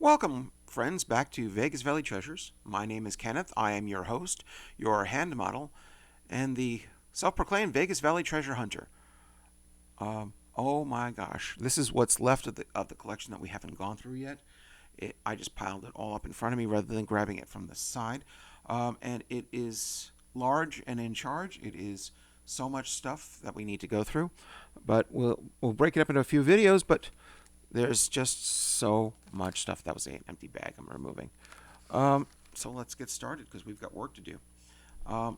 Welcome, friends, back to Vegas Valley Treasures. My name is Kenneth. I am your host, your hand model, and the self-proclaimed Vegas Valley Treasure Hunter. Oh my gosh, this is what's left of the collection that we haven't gone through yet. I just piled it all up in front of me rather than grabbing it from the side, and it is large and in charge. It is so much stuff that we need to go through, but we'll break it up into a few videos. But there's just so much stuff. That was an empty bag I'm removing. So let's get started because we've got work to do. Um,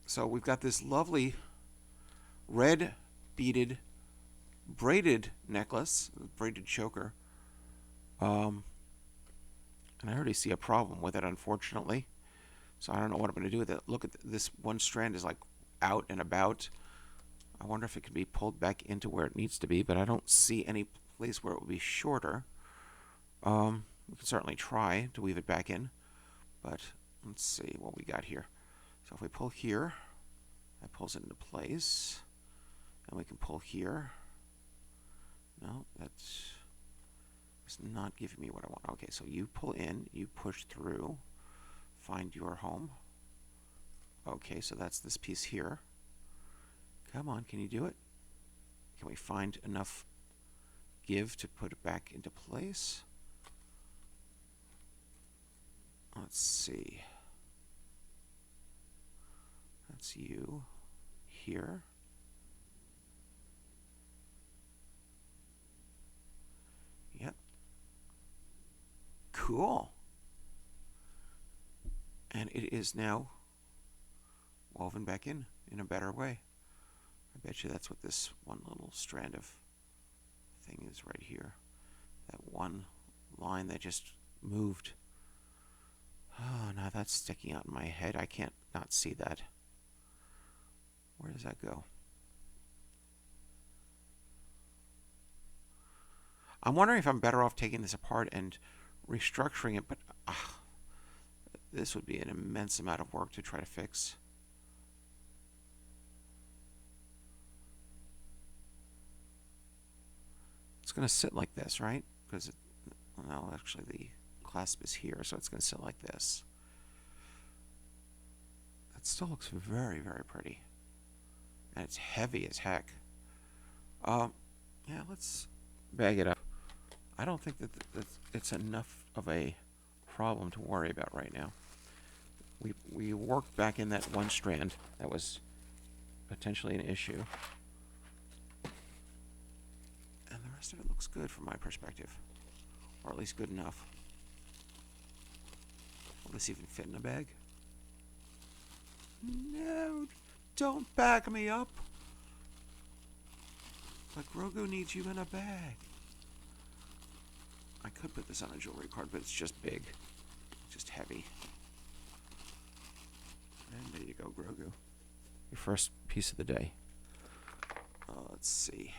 so we've got this lovely red beaded braided necklace, braided choker. And I already see a problem with it, unfortunately. So I don't know what I'm going to do with it. Look at this one strand is like out and about. I wonder if it can be pulled back into where it needs to be, but I don't see any place where it would be shorter. We can certainly try to weave it back in, but let's see what we got here. So if we pull here, that pulls it into place, and we can pull here. No, that's not giving me what I want. Okay, so you pull in, you push through, find your home. Okay, so that's this piece here. Come on, can you do it? Can we find enough give to put it back into place? Let's see. That's you here. Yep. Cool. And it is now woven back in a better way. I bet you that's what this one little strand of thing is right here. That one line that just moved. Oh, now that's sticking out in my head. I can't not see that. Where does that go? I'm wondering if I'm better off taking this apart and restructuring it, but this would be an immense amount of work to try to fix. It's going to sit like this, right? Because, no, actually the clasp is here, so it's going to sit like this. That still looks very, very pretty. And it's heavy as heck. Yeah, let's bag it up. I don't think that it's enough of a problem to worry about right now. We worked back in that one strand that was potentially an issue. And the rest of it looks good from my perspective. Or at least good enough. Will this even fit in a bag? No, don't back me up. But Grogu needs you in a bag. I could put this on a jewelry card, but it's just big. Just heavy. And there you go, Grogu. Your first piece of the day. Let's see.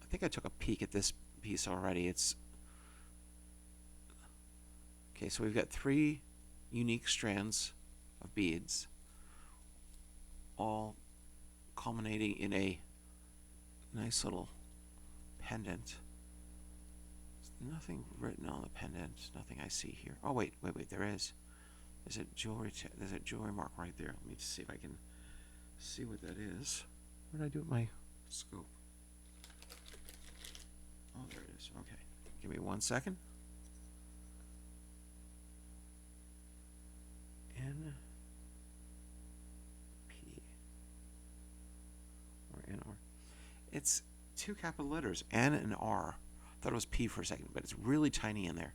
I think I took a peek at this piece already. Okay, so we've got 3 unique strands of beads, all culminating in a nice little pendant. There's nothing written on the pendant. Nothing I see here. Oh wait, there is. There's a jewelry mark right there. Let me just see if I can see what that is. What did I do with my scope? Oh, there it is. Okay. Give me 1 second. N P or N R. It's 2 capital letters, N and R. I thought it was P for a second, but it's really tiny in there.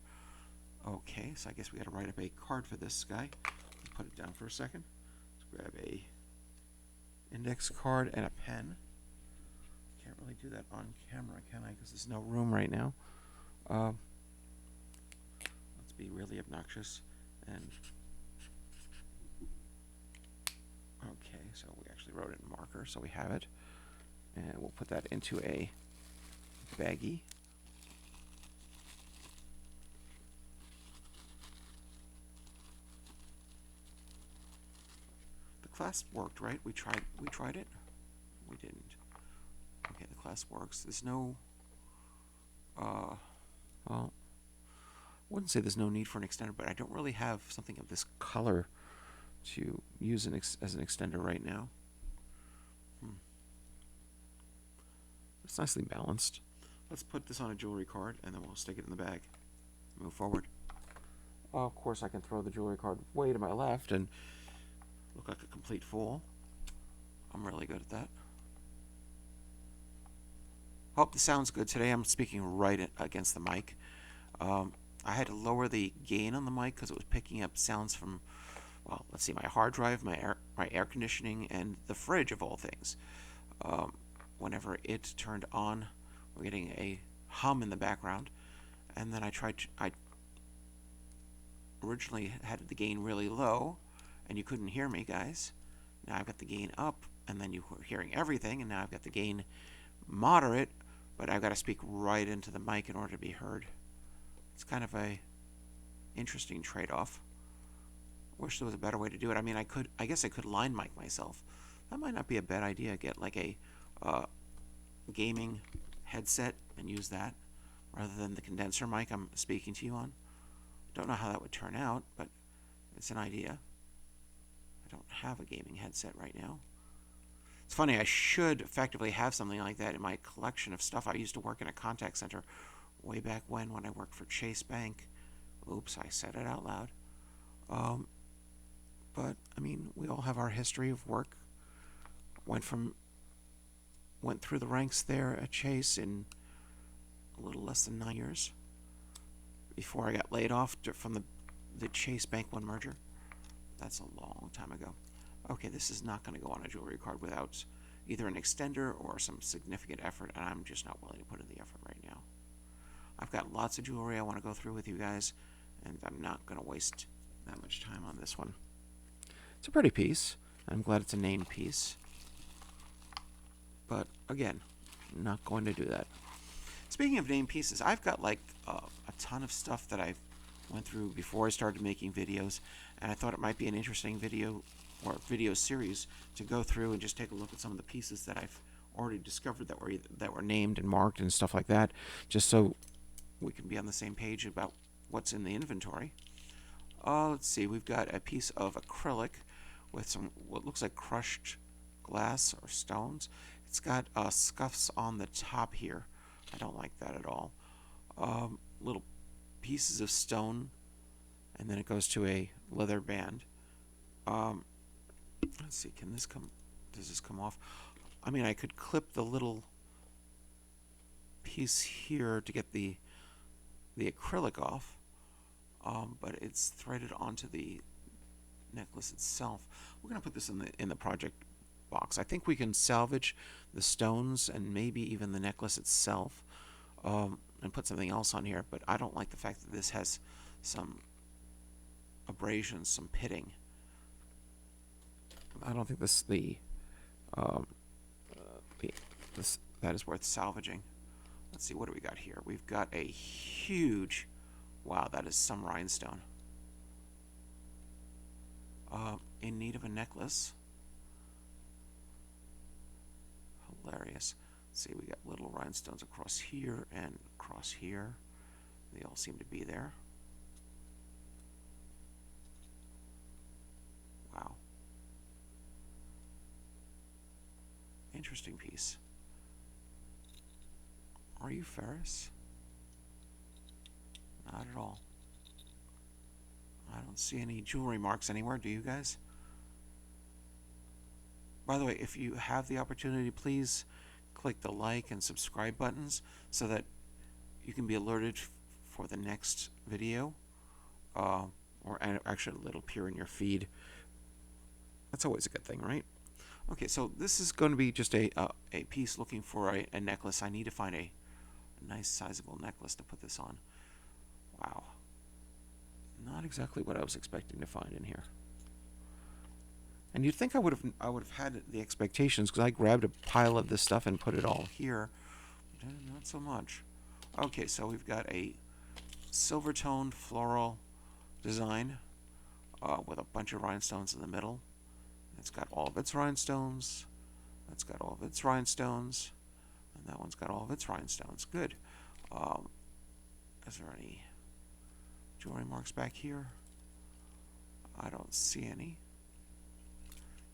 Okay, so I guess we got to write up a card for this guy. Put it down for a second. Let's grab a index card and a pen. Can't really do that on camera, can I? Because there's no room right now. Let's be really obnoxious. And okay, so we actually wrote it in marker, so we have it. And we'll put that into a baggie. The clasp worked, right? We tried it. We didn't. Okay, the clasp works. There's no Well, I wouldn't say there's no need for an extender, but I don't really have something of this color to use as an extender right now. It's nicely balanced. Let's put this on a jewelry card, and then we'll stick it in the bag. Move forward. Of course, I can throw the jewelry card way to my left and look like a complete fool. I'm really good at that. Hope the sound's good today. I'm speaking right against the mic. I had to lower the gain on the mic because it was picking up sounds from, well, let's see, my hard drive, my air conditioning, and the fridge of all things. Whenever it turned on, we're getting a hum in the background, and then I originally had the gain really low, and you couldn't hear me, guys. Now I've got the gain up, and then you were hearing everything, and now I've got the gain moderate, but I've got to speak right into the mic in order to be heard. It's kind of a interesting trade-off. Wish there was a better way to do it. I mean, I guess I could line mic myself. That might not be a bad idea. Get like a gaming headset and use that rather than the condenser mic I'm speaking to you on. Don't know how that would turn out, but it's an idea. I don't have a gaming headset right now. It's funny, I should effectively have something like that in my collection of stuff. I used to work in a contact center way back when I worked for Chase Bank. Oops, I said it out loud. But, I mean, we all have our history of work. Went through the ranks there at Chase in a little less than 9 years before I got laid off from the Chase Bank One merger. That's a long time ago. Okay, this is not going to go on a jewelry card without either an extender or some significant effort, and I'm just not willing to put in the effort right now. I've got lots of jewelry I want to go through with you guys, and I'm not going to waste that much time on this one. It's a pretty piece. I'm glad it's a named piece. But, again, not going to do that. Speaking of named pieces, I've got like a ton of stuff that I went through before I started making videos, and I thought it might be an interesting video or video series to go through and just take a look at some of the pieces that I've already discovered that were named and marked and stuff like that, just so we can be on the same page about what's in the inventory. Let's see, we've got a piece of acrylic with some what looks like crushed glass or stones. It's got scuffs on the top here. I don't like that at all. Little pieces of stone, and then it goes to a leather band. Let's see, does this come off? I mean, I could clip the little piece here to get the acrylic off, but it's threaded onto the necklace itself. We're going to put this in the project box. I think we can salvage the stones and maybe even the necklace itself, and put something else on here, but I don't like the fact that this has some abrasions, some pitting. I don't think that is worth salvaging. Let's see, what do we got here? We've got a huge, wow, that is some rhinestone. In need of a necklace. Hilarious. Let's see, we got little rhinestones across here and across here. They all seem to be there. Wow. Interesting piece. Are you Ferris? Not at all. I don't see any jewelry marks anywhere, do you guys? By the way, if you have the opportunity, please click the like and subscribe buttons so that you can be alerted for the next video, or actually it'll appear in your feed. That's always a good thing, right? Okay, so this is going to be just a piece looking for a necklace. I need to find a nice sizable necklace to put this on. Wow. Not exactly what I was expecting to find in here. And you'd think I would have had the expectations, because I grabbed a pile of this stuff and put it all here. But not so much. Okay, so we've got a silver toned floral design with a bunch of rhinestones in the middle. It's got all of its rhinestones. That's got all of its rhinestones. And that one's got all of its rhinestones. Good. Is there any jewelry marks back here? I don't see any.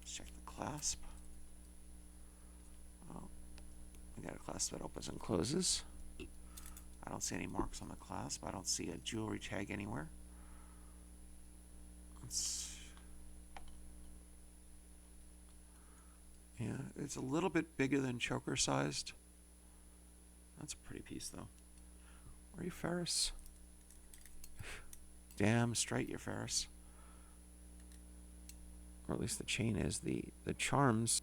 Let's check the clasp. Oh, we got a clasp that opens and closes. I don't see any marks on the clasp. I don't see a jewelry tag anywhere. Yeah, it's a little bit bigger than choker sized. That's a pretty piece though. Are you Ferris? Damn straight you're Ferris. Or at least the chain is. The charms.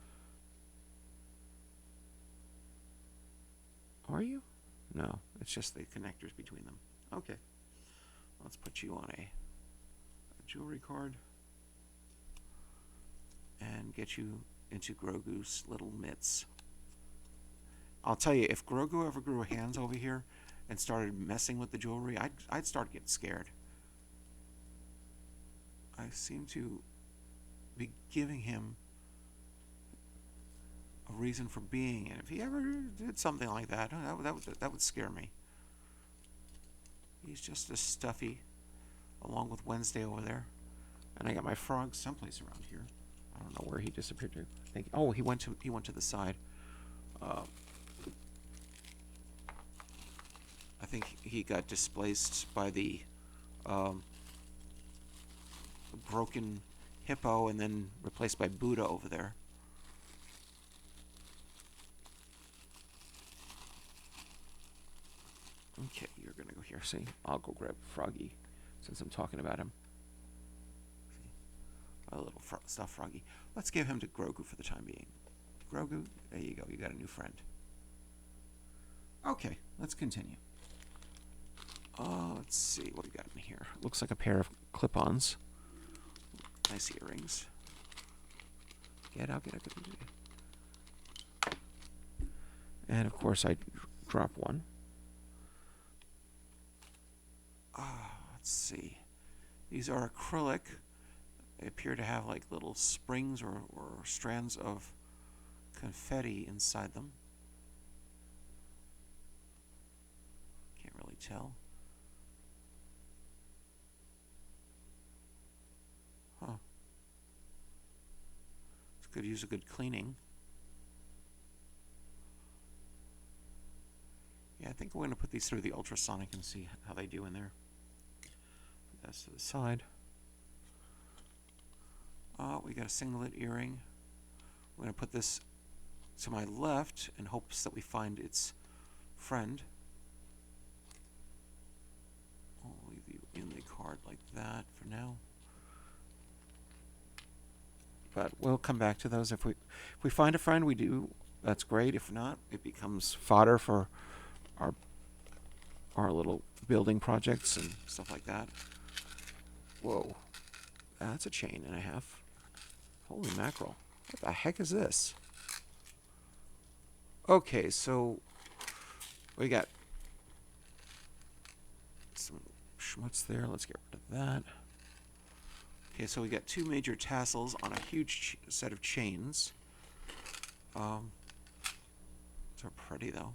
Are you? No, it's just the connectors between them. Okay. Let's put you on a jewelry card and get you into Grogu's little mitts. I'll tell you, if Grogu ever grew hands over here and started messing with the jewelry, I'd start getting scared. I seem to be giving him a reason for being, and if he ever did something like that, that would scare me. He's just as stuffy, along with Wednesday over there, and I got my frog someplace around here. I don't know where he disappeared to. Oh, he went to the side. I think he got displaced by the broken hippo and then replaced by Buddha over there. Okay, you're gonna go here. See, I'll go grab Froggy since I'm talking about him. See, a little stuffed Froggy. Let's give him to Grogu for the time being. Grogu, there you go. You got a new friend. Okay, let's continue. Let's see what we got in here. Looks like a pair of clip-ons. Nice earrings. Get out. And of course, I drop one. Let's see. These are acrylic. They appear to have like little springs or strands of confetti inside them. Can't really tell. Huh. This could use a good cleaning. Yeah, I think we're going to put these through the ultrasonic and see how they do in there. Put that to the side. We got a singlet earring. We're going to put this to my left in hopes that we find its friend. I'll leave you in the card like that for now. But we'll come back to those. If we find a friend, we do. That's great. If not, it becomes fodder for our little building projects and stuff like that. Whoa. That's a chain and a half. Holy mackerel. What the heck is this? Okay, so we got some schmutz there. Let's get rid of that. Okay, so we got two major tassels on a huge set of chains. They're pretty though.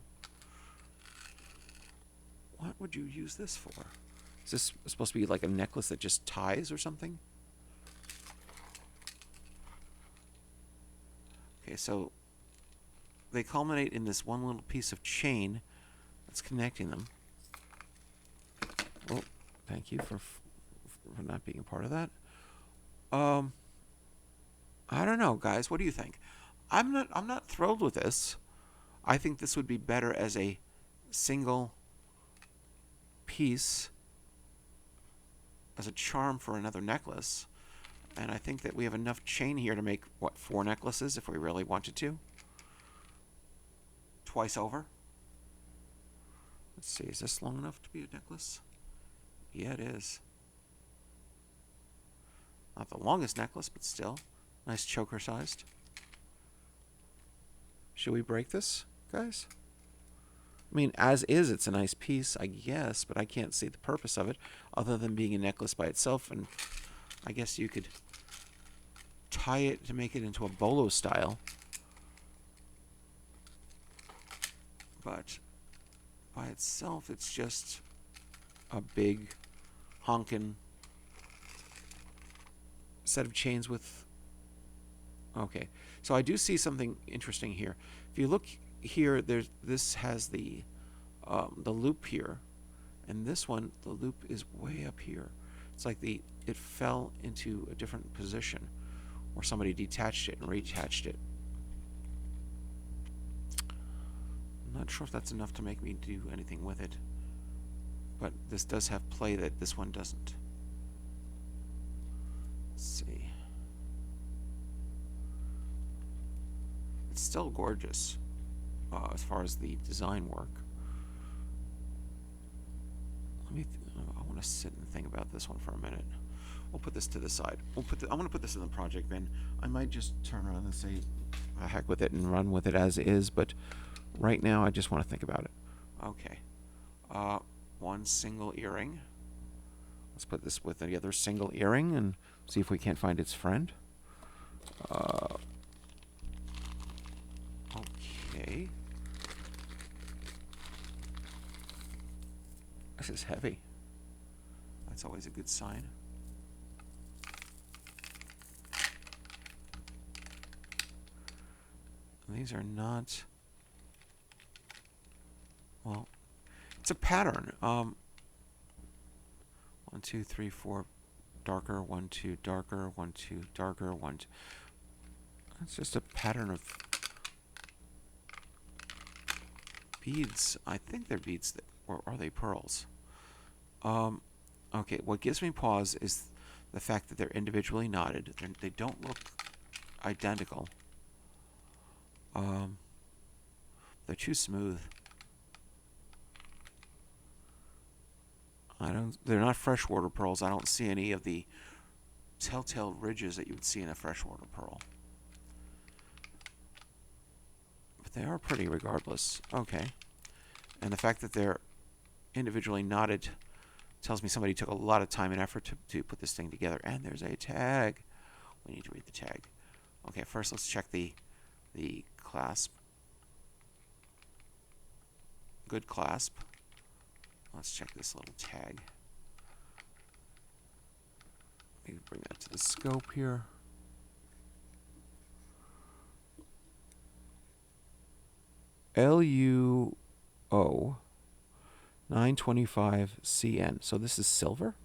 What would you use this for? Is this supposed to be like a necklace that just ties or something? Okay, so they culminate in this one little piece of chain that's connecting them. Oh, thank you for not being a part of that. I don't know, guys. What do you think? I'm not thrilled with this. I think this would be better as a single piece, as a charm for another necklace. And I think that we have enough chain here to make, what, 4 necklaces if we really wanted to? Twice over. Let's see, is this long enough to be a necklace? Yeah, it is. Not the longest necklace, but still. Nice choker sized. Should we break this, guys? I mean, as is, it's a nice piece, I guess, but I can't see the purpose of it other than being a necklace by itself. And I guess you could tie it to make it into a bolo style. But by itself, it's just a big honkin' set of chains with... Okay, so I do see something interesting here. If you look here, this has the loop here, and this one, the loop is way up here. It's like it fell into a different position, or somebody detached it and reattached it. I'm not sure if that's enough to make me do anything with it, but this does have play that this one doesn't. Let's see. It's still gorgeous as far as the design work. I want to sit and think about this one for a minute. We'll put this to the side. I'm going to put this in the project bin. I might just turn around and say, heck with it and run with it as is, but right now I just want to think about it. Okay. One single earring. Let's put this with the other single earring and see if we can't find its friend. Okay. This is heavy. That's always a good sign. These are not... Well, it's a pattern. 1, 2, 3, 4, darker, 1, 2, darker, 1, 2, darker, 1, 2. It's just a pattern of beads. I think they're beads, or are they pearls? Okay, what gives me pause is the fact that they're individually knotted. They don't look identical. They're too smooth. They're not freshwater pearls. I don't see any of the telltale ridges that you would see in a freshwater pearl. But they are pretty regardless. Okay. And the fact that they're individually knotted tells me somebody took a lot of time and effort to put this thing together. And there's a tag. We need to read the tag. Okay, first let's check the clasp. Good clasp. Let's check this little tag. Let me bring that to the scope here. LUO 925 CN. So this is silver?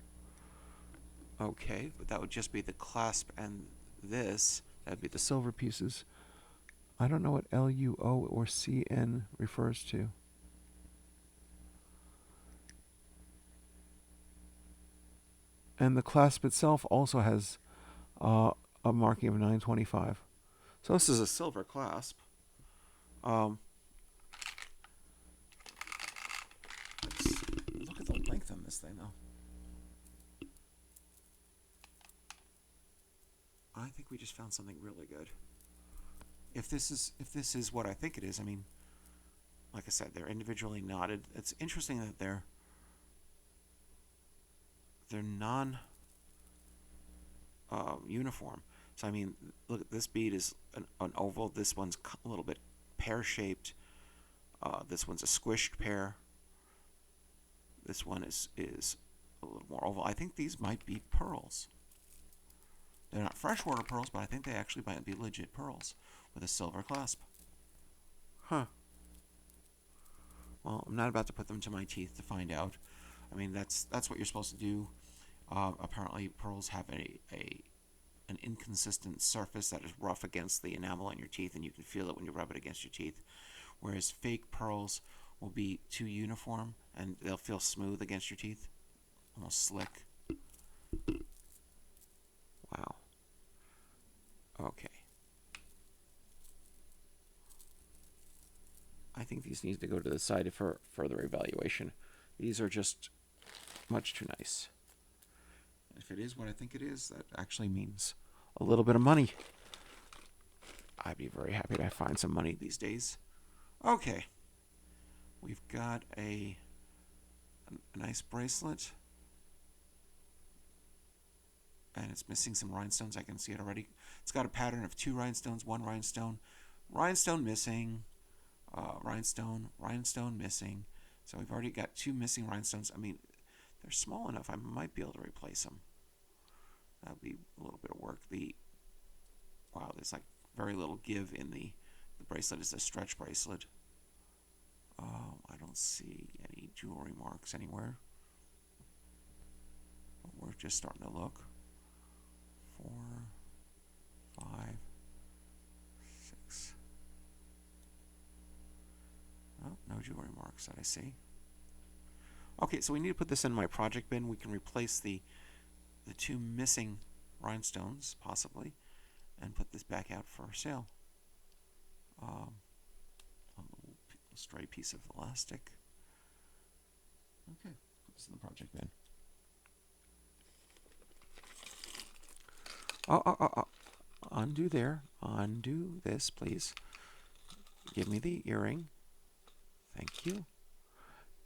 Okay, but that would just be the clasp, and this, that'd be the silver pieces. I don't know what LUO or CN refers to. And the clasp itself also has a marking of 925. So this is a silver clasp. Look at the length on this thing, though. I think we just found something really good. If this is what I think it is, I mean, like I said, they're individually knotted. It's interesting that they're non uniform. So I mean, look, this bead is an oval. This one's a little bit pear-shaped. This one's a squished pear. This one is a little more oval. I think these might be pearls. They're not freshwater pearls, but I think they actually might be legit pearls with a silver clasp. Huh. Well, I'm not about to put them to my teeth to find out. I mean, that's what you're supposed to do. Apparently, pearls have an inconsistent surface that is rough against the enamel on your teeth, and you can feel it when you rub it against your teeth. Whereas fake pearls will be too uniform, and they'll feel smooth against your teeth, almost slick. Wow. Okay. I think these need to go to the side for further evaluation. These are just much too nice. If it is what I think it is, that actually means a little bit of money. I'd be very happy to find some money these days. Okay. We've got a nice bracelet. And it's missing some rhinestones. I can see it already. It's got a pattern of 2 rhinestones, 1 rhinestone. Rhinestone missing. Rhinestone missing. So we've already got 2 missing rhinestones. I mean, they're small enough. I might be able to replace them. That would be a little bit of work. Wow, there's like very little give in the bracelet. Is a stretch bracelet. I don't see any jewelry marks anywhere. But we're just starting to look. 4, 5, 6. Oh, no jewelry marks that I see. Okay, so we need to put this in my project bin. We can replace the 2 missing rhinestones, possibly, and put this back out for sale. A little stray piece of elastic. Okay, put this in the project bin. Undo there. Undo this, please. Give me the earring. Thank you.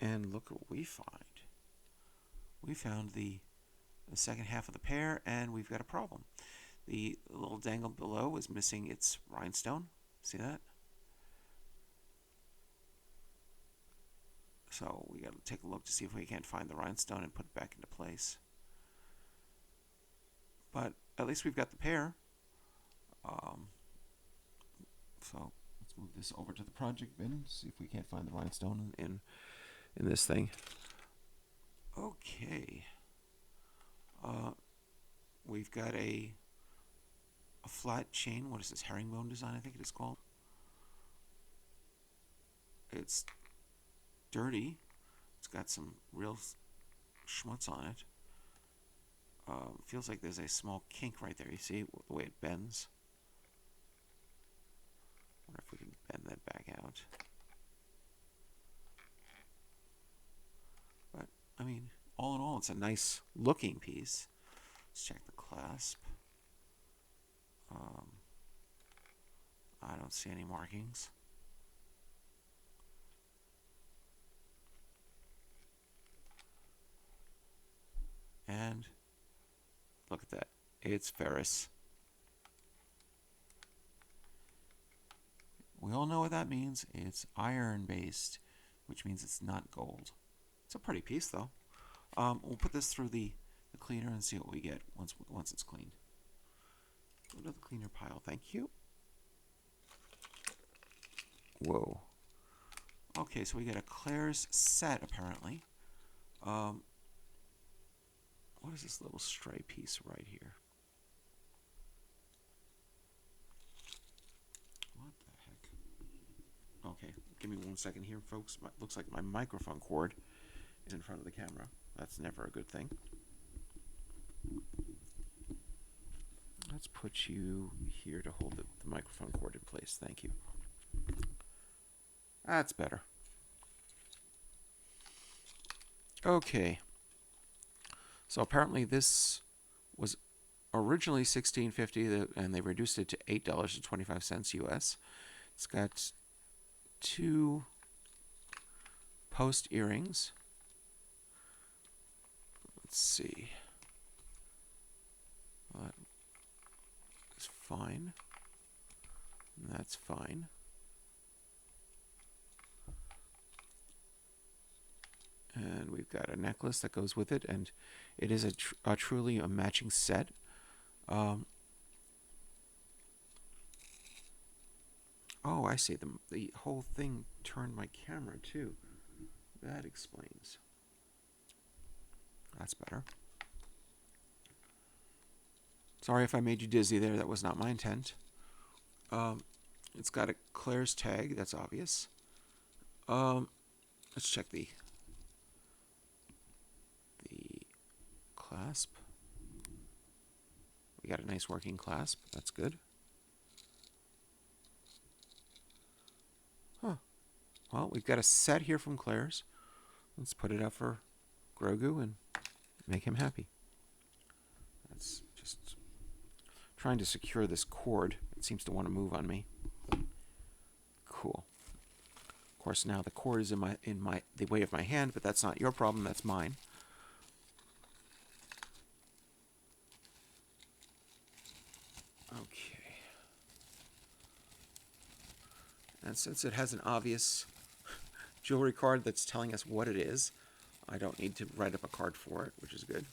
And look what we find. We found the second half of the pear, and we've got a problem. The little dangle below is missing its rhinestone. See that? So we got to take a look to see if we can't find the rhinestone and put it back into place. But at least we've got the pear. So let's move this over to the project bin, see if we can't find the rhinestone in this thing. Okay. We've got a flat chain. What is this? Herringbone design, I think it is called. It's dirty. It's got some real schmutz on it. Feels like there's a small kink right there. You see the way it bends? Wonder if we can bend that back out. But, I mean, all in all, it's a nice looking piece. Let's check the clasp. I don't see any markings. And look at that. It's ferrous. We all know what that means. It's iron-based, which means it's not gold. It's a pretty piece, though. We'll put this through the cleaner and see what we get once it's cleaned. Go to the cleaner pile. Thank you. Whoa. Okay, so we get a Claire's set, apparently. What is this little stray piece right here? What the heck? Okay, give me 1 second here, folks. Looks like my microphone cord is in front of the camera. That's never a good thing. Let's put you here to hold the microphone cord in place. Thank you. That's better. Okay. So apparently this was originally $16.50, and they reduced it to $8.25 US. It's got 2 post earrings. Let's see. That is fine. That's fine. And we've got a necklace that goes with it, and it is a truly a matching set. Oh, I see. The whole thing turned my camera too. That explains. That's better. Sorry if I made you dizzy there. That was not my intent. It's got a Claire's tag. That's obvious. Let's check the clasp. We got a nice working clasp. That's good. Huh. Well, we've got a set here from Claire's. Let's put it up for Grogu and make him happy. That's just trying to secure this cord. It seems to want to move on me. Cool. Of course, now the cord is in the way of my hand, but that's not your problem. That's mine. Okay. And since it has an obvious jewelry card that's telling us what it is. I don't need to write up a card for it, which is good.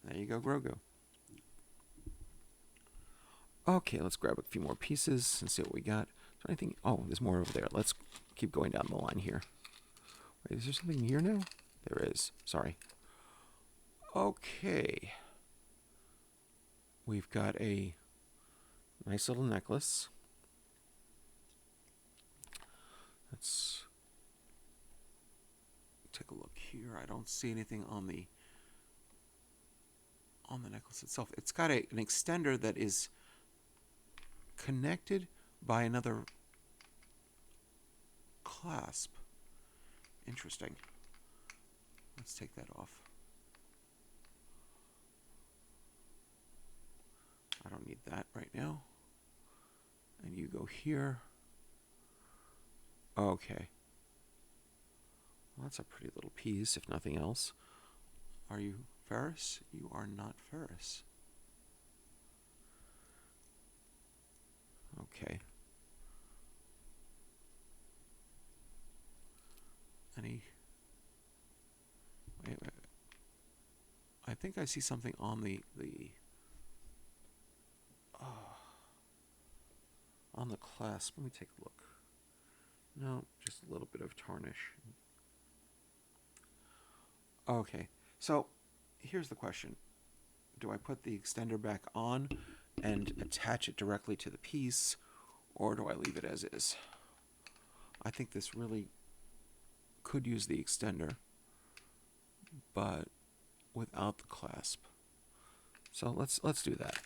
There you go, Grogu. Okay, let's grab a few more pieces and see what we got. Is there anything? Oh, there's more over there. Let's keep going down the line here. Wait, is there something here now? There is. Sorry. Okay. We've got a nice little necklace. Let's take a look here. I don't see anything on the necklace itself. It's got an extender that is connected by another clasp. Interesting. Let's take that off. I don't need that right now. And you go here. Okay. Well, that's a pretty little piece, if nothing else. Are you Ferris? You are not Ferris. Okay. Wait. I think I see something on on the clasp. Let me take a look. No, just a little bit of tarnish. Okay, so here's the question. Do I put the extender back on and attach it directly to the piece, or do I leave it as is? I think this really could use the extender, but without the clasp. So let's do that.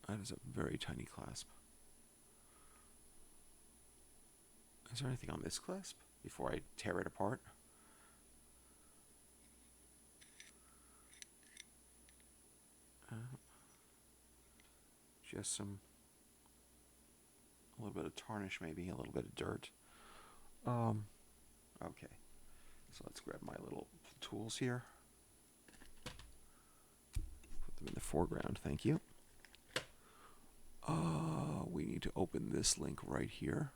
That is a very tiny clasp. Is there anything on this clasp before I tear it apart? Just a little bit of tarnish, maybe a little bit of dirt. Okay, so let's grab my little tools here. Put them in the foreground, thank you. We need to open this link right here.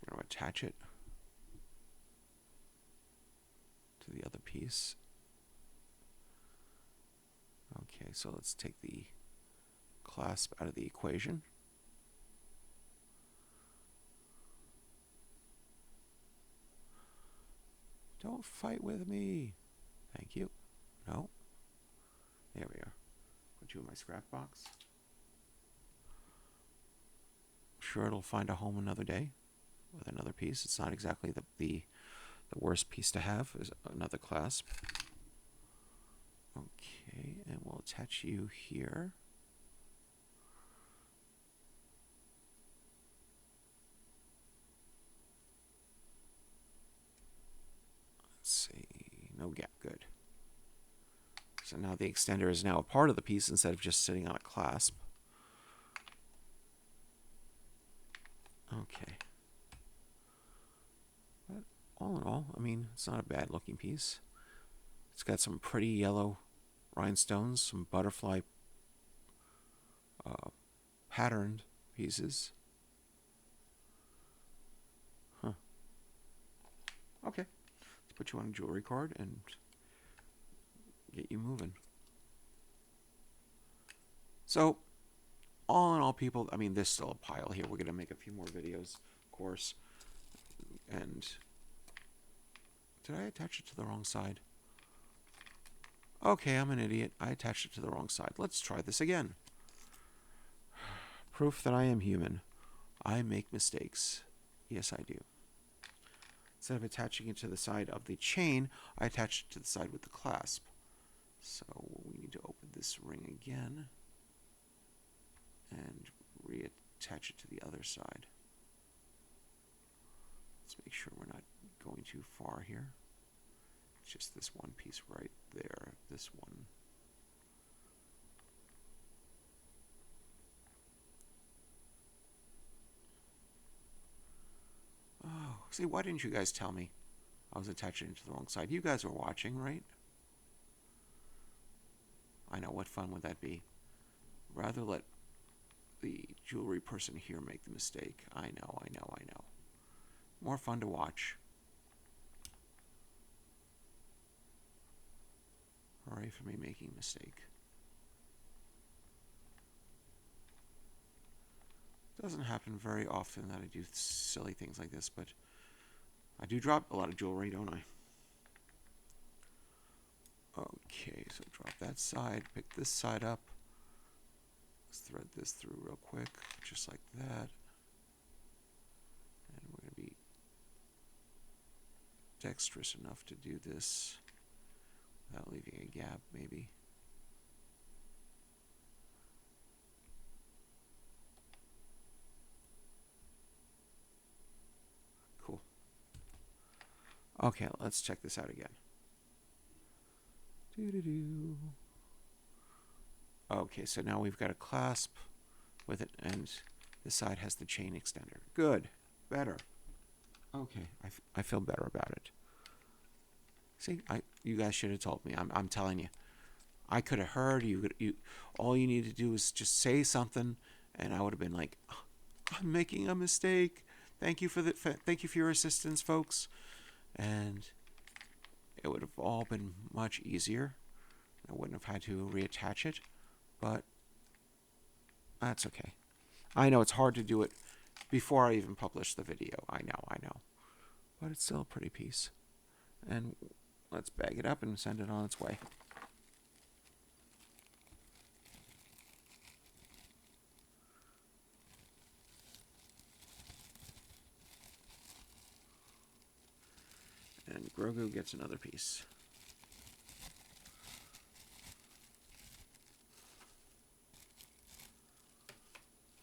We're going to attach it to the other piece. Okay, so let's take the clasp out of the equation. Don't fight with me. Thank you. No. There we are. Put you in my scrap box. Sure, it'll find a home another day with another piece. It's not exactly the worst piece to have, is another clasp. Okay, and we'll attach you here. Let's see, no gap, good. So now the extender is now a part of the piece instead of just sitting on a clasp. Okay. But all in all, I mean, it's not a bad looking piece. It's got some pretty yellow rhinestones, some butterfly patterned pieces. Huh. Okay. Let's put you on a jewelry card and get you moving. So, all in all, people, I mean, there's still a pile here. We're going to make a few more videos, of course. And did I attach it to the wrong side? Okay, I'm an idiot. I attached it to the wrong side. Let's try this again. Proof that I am human. I make mistakes. Yes, I do. Instead of attaching it to the side of the chain, I attached it to the side with the clasp. So we need to open this ring again and reattach it to the other side. Let's make sure we're not going too far here. It's just this one piece right there, this one. Oh, see, why didn't you guys tell me I was attaching it to the wrong side? You guys were watching, right? I know, what fun would that be? Rather let the jewelry person here make the mistake. I know. More fun to watch. Hooray for me making a mistake. Doesn't happen very often that I do silly things like this, but I do drop a lot of jewelry, don't I? Okay, so drop that side, pick this side up. Let's thread this through real quick, just like that. And we're going to be dexterous enough to do this without leaving a gap, maybe. Cool. Okay, let's check this out again. Okay, so now we've got a clasp with it, and this side has the chain extender. Good. Better. Okay, I feel better about it. See, you guys should have told me. I'm telling you. I could have heard you. All you need to do is just say something, and I would have been like, oh, "I'm making a mistake. Thank you for your assistance, folks." And it would have all been much easier. I wouldn't have had to reattach it, but that's okay. I know it's hard to do it before I even publish the video. I know. But it's still a pretty piece. And let's bag it up and send it on its way. And Grogu gets another piece.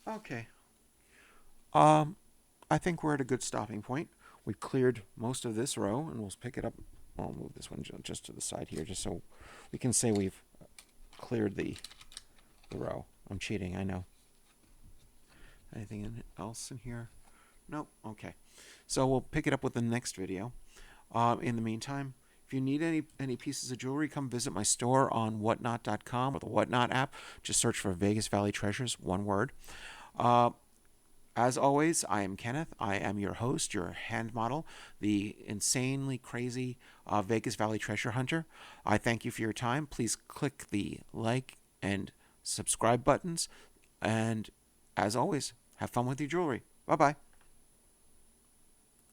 Okay. I think we're at a good stopping point. We've cleared most of this row, and we'll pick it up. I'll move this one just to the side here, just so we can say we've cleared the row. I'm cheating, I know. Anything else in here? Nope. Okay. So we'll pick it up with the next video. In the meantime, if you need any pieces of jewelry, come visit my store on whatnot.com or the Whatnot app. Just search for Vegas Valley Treasures, one word. As always, I am Kenneth. I am your host, your hand model, the insanely crazy Vegas Valley treasure hunter. I thank you for your time. Please click the like and subscribe buttons. And as always, have fun with your jewelry. Bye-bye.